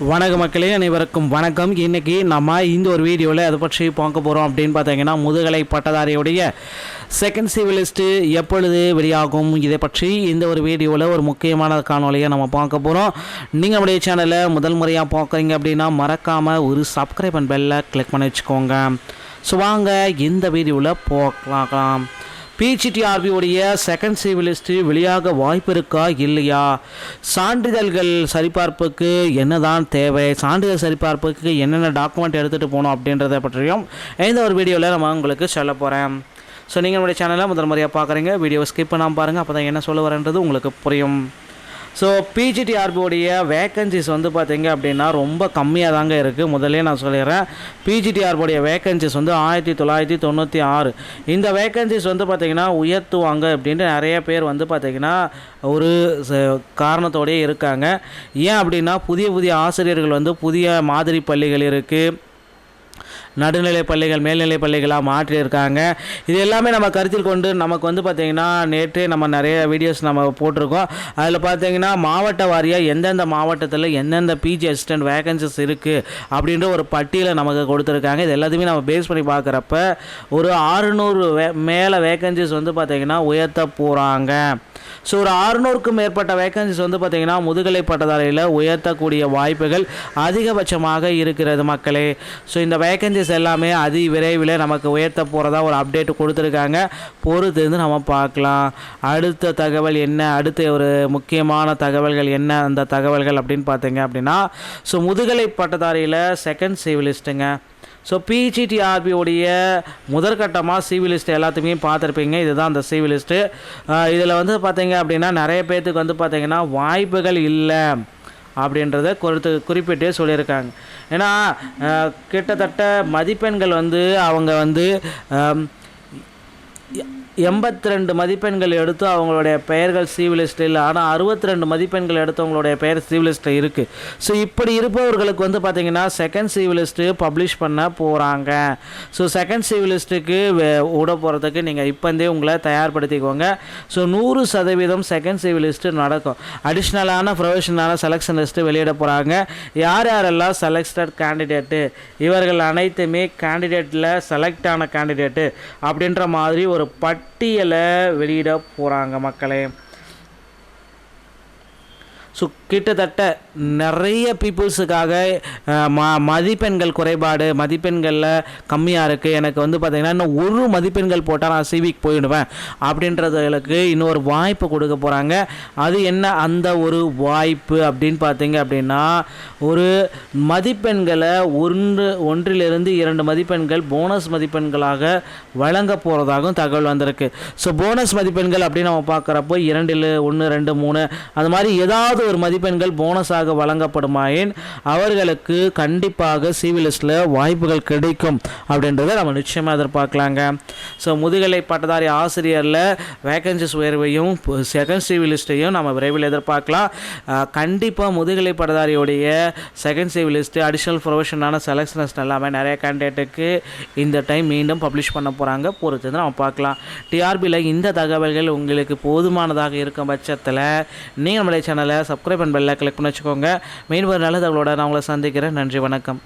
வணக்க மக்களே, அனைவருக்கும் வணக்கம். இன்றைக்கி நம்ம இந்த ஒரு வீடியோவில் அதை பற்றி பார்க்க போகிறோம் அப்படின்னு பார்த்தீங்கன்னா, முதுகலை பட்டதாரியுடைய செகண்ட் சிவில் லிஸ்ட்டு எப்பொழுது வெளியாகும், இதை பற்றி இந்த ஒரு வீடியோவில் ஒரு முக்கியமான காணொலியை நம்ம பார்க்க போகிறோம். நீங்கள் நம்முடைய சேனலை முதல் முறையாக பார்க்குறீங்க அப்படின்னா மறக்காமல் ஒரு சப்ஸ்கிரைப் அண்ட் பெல்லை கிளிக் பண்ணி வச்சுக்கோங்க. ஸோ வாங்க இந்த வீடியோவில் பார்க்கலாம். பிஜிடிஆர்பி உடைய செகண்ட் சிவில் லிஸ்ட்டு வெளியாக வாய்ப்பு இருக்கா இல்லையா, சான்றிதழ்கள் சரிபார்ப்புக்கு என்னதான் தேவை, சான்றிதழ் சரிபார்ப்புக்கு என்னென்ன டாக்குமெண்ட் எடுத்துகிட்டு போகணும் அப்படின்றத பற்றியும் இந்த ஒரு வீடியோவில் நம்ம உங்களுக்கு சொல்ல போகிறேன். ஸோ நீங்கள் நம்முடைய சேனலை முதல் முறையாக பார்க்குறீங்க, வீடியோவை ஸ்கிப் பண்ணாமல் பாருங்கள், அப்போ தான் என்ன சொல்ல வரேன்றது உங்களுக்கு புரியும். ஸோ பிஜிடிஆர்பியோடைய வேக்கன்சிஸ் வந்து பார்த்திங்க அப்படின்னா ரொம்ப கம்மியாக தாங்க இருக்குது. முதல்ல நான் சொல்லிடுறேன், பிஜிடிஆர்பியோடைய வேக்கன்சிஸ் வந்து 1996. இந்த வேக்கன்சிஸ் வந்து பார்த்திங்கன்னா உயர்த்துவாங்க அப்படின்ட்டு நிறைய பேர் வந்து பார்த்திங்கன்னா ஒரு காரணத்தோடயே இருக்காங்க. ஏன் அப்படின்னா புதிய புதிய ஆசிரியர்கள் வந்து புதிய மாதிரி பள்ளிகள் இருக்குது, நடுநிலை பள்ளிகள் மேல்நிலை பள்ளிகளாக மாற்றியிருக்காங்க. இது எல்லாமே நம்ம கருத்தில் கொண்டு நமக்கு வந்து பார்த்திங்கன்னா நேற்றே நம்ம நிறைய வீடியோஸ் நம்ம போட்டிருக்கோம். அதில் பார்த்திங்கன்னா மாவட்ட வாரியாக எந்தெந்த மாவட்டத்தில் எந்தெந்த பிஜி அசிஸ்டன்ட் வேகன்சிஸ் இருக்குது அப்படின்ற ஒரு பட்டியலை நமக்கு கொடுத்துருக்காங்க. இது எல்லாத்தையுமே நம்ம பேஸ் பண்ணி பார்க்குறப்ப ஒரு 600 மேலே வேகன்சிஸ் வந்து பார்த்திங்கன்னா உயர்த்த போகிறாங்க. ஸோ ஒரு 600க்கும் மேற்பட்ட வேகன்சிஸ் வந்து பார்த்திங்கன்னா முதுகலை பட்டதாரியில் உயர்த்தக்கூடிய வாய்ப்புகள் அதிகபட்சமாக இருக்கிறது மக்களே. ஸோ இந்த வேகன்சிஸ் எல்லாமே அதி விரைவில் நமக்கு உயர்த்த போகிறதா ஒரு அப்டேட் கொடுத்துருக்காங்க. பொறுத்து இருந்து நம்ம பார்க்கலாம். அடுத்த தகவல் என்ன, அடுத்த ஒரு முக்கியமான தகவல்கள் என்ன அந்த தகவல்கள் அப்படின்னு பார்த்தீங்க அப்படின்னா, ஸோ முதுகலை பட்டதாரியில் செகண்ட் சிவில் லிஸ்ட்டுங்க. ஸோ பிஜிடிஆர்பியோடைய முதற்கட்டமாக சிவில் லிஸ்ட்டு எல்லாத்தையுமே பார்த்துருப்பீங்க. இதுதான் அந்த சிவில் லிஸ்ட்டு. இதில் வந்து பார்த்தீங்க அப்படின்னா நிறைய பேர்த்துக்கு வந்து பார்த்திங்கன்னா வாய்ப்புகள் இல்லை அப்படின்றத குறிப்பிட்டே சொல்லியிருக்காங்க. ஏன்னா கிட்டத்தட்ட மதிப்பெண்கள் வந்து அவங்க வந்து 82 மதிப்பெண்கள் எடுத்து அவங்களுடைய பெயர்கள் சிவில் லிஸ்ட்டில் இல்லை, ஆனால் 62 மதிப்பெண்கள் எடுத்தவங்களுடைய பெயர் சிவில் லிஸ்ட்டில் இருக்குது. ஸோ இப்படி இருப்பவர்களுக்கு வந்து பார்த்திங்கன்னா செகண்ட் சிவில் லிஸ்ட்டு பப்ளிஷ் பண்ண போகிறாங்க. ஸோ செகண்ட் சிவில் லிஸ்ட்டுக்கு விட போகிறதுக்கு நீங்கள் இப்போந்தே உங்களை தயார்படுத்திக்கோங்க. ஸோ 100% செகண்ட் சிவில் லிஸ்ட்டு நடக்கும். அடிஷ்னலான ப்ரொஃபஷனலான செலெக்ஷன் லிஸ்ட்டு வெளியிட போகிறாங்க. யார் யாரெல்லாம் செலக்டட் கேண்டிடேட்டு, இவர்கள் அனைத்துமே கேண்டிடேட்டில் செலக்ட் ஆன கேண்டிடேட்டு அப்படின்ற மாதிரி ஒரு பட்டியலை வெளியிட போகிறாங்க மக்களே. ஸோ கிட்டத்தட்ட நிறைய பீப்புள்ஸுக்காக மதிப்பெண்கள் குறைபாடு, மதிப்பெண்களில் கம்மியாக இருக்குது, எனக்கு வந்து பார்த்திங்கன்னா இன்னும் ஒரு மதிப்பெண்கள் போட்டால் நான் சிவிக்கு போயிடுவேன் அப்படின்றதுகளுக்கு இன்னொரு வாய்ப்பு கொடுக்க போகிறாங்க. அது என்ன அந்த ஒரு வாய்ப்பு அப்படின்னு பார்த்தீங்க அப்படின்னா, ஒரு மதிப்பெண்களை 1லிருந்து 2 மதிப்பெண்கள் போனஸ் மதிப்பெண்களாக வழங்க போகிறதாகவும் தகவல் வந்திருக்கு. ஸோ போனஸ் மதிப்பெண்கள் அப்படின்னு நம்ம பார்க்குறப்போ 2, 1, 2, 3 அது மாதிரி ஏதாவது ஒரு மதிப்பெண்கள் போனஸாக வழங்கப்படுமாயின் அவர்களுக்கு கண்டிப்பாக சிவில் லிஸ்ட்டில் வாய்ப்புகள் கிடைக்கும் அப்படின்றத நம்ம நிச்சயமாக எதிர்பார்க்கலாங்க. ஸோ முதுகலை பட்டதாரி ஆசிரியரில் வேகன்சிஸ் உயர்வையும் செகண்ட் சிவில் லிஸ்ட்டையும் நம்ம விரைவில் எதிர்பார்க்கலாம். கண்டிப்பாக முதுகலை பட்டதாரியோடைய செகண்ட் சிவில் லிஸ்ட்டு அடிஷ்னல் ப்ரொஃபஷனான செலக்ஷன் லிஸ்ட் எல்லாமே நிறைய கேண்டிடேட்டுக்கு இந்த டைம் மீண்டும் பப்ளிஷ் பண்ண போகிறாங்க. பொறுத்து நம்ம பார்க்கலாம். டிஆர்பியில் இந்த தகவல்கள் உங்களுக்கு போதுமானதாக இருக்கும் பட்சத்தில் நீங்கள் நம்மளுடைய சேனலை சப்ஸ்கிரைப் அண்ட் பெல்லை கிளிக் பண்ணி வச்சுக்கோங்க. மெயின் ஒரு நல்ல தகவலோட நான் உங்களை சந்திக்கிறேன். நன்றி, வணக்கம்.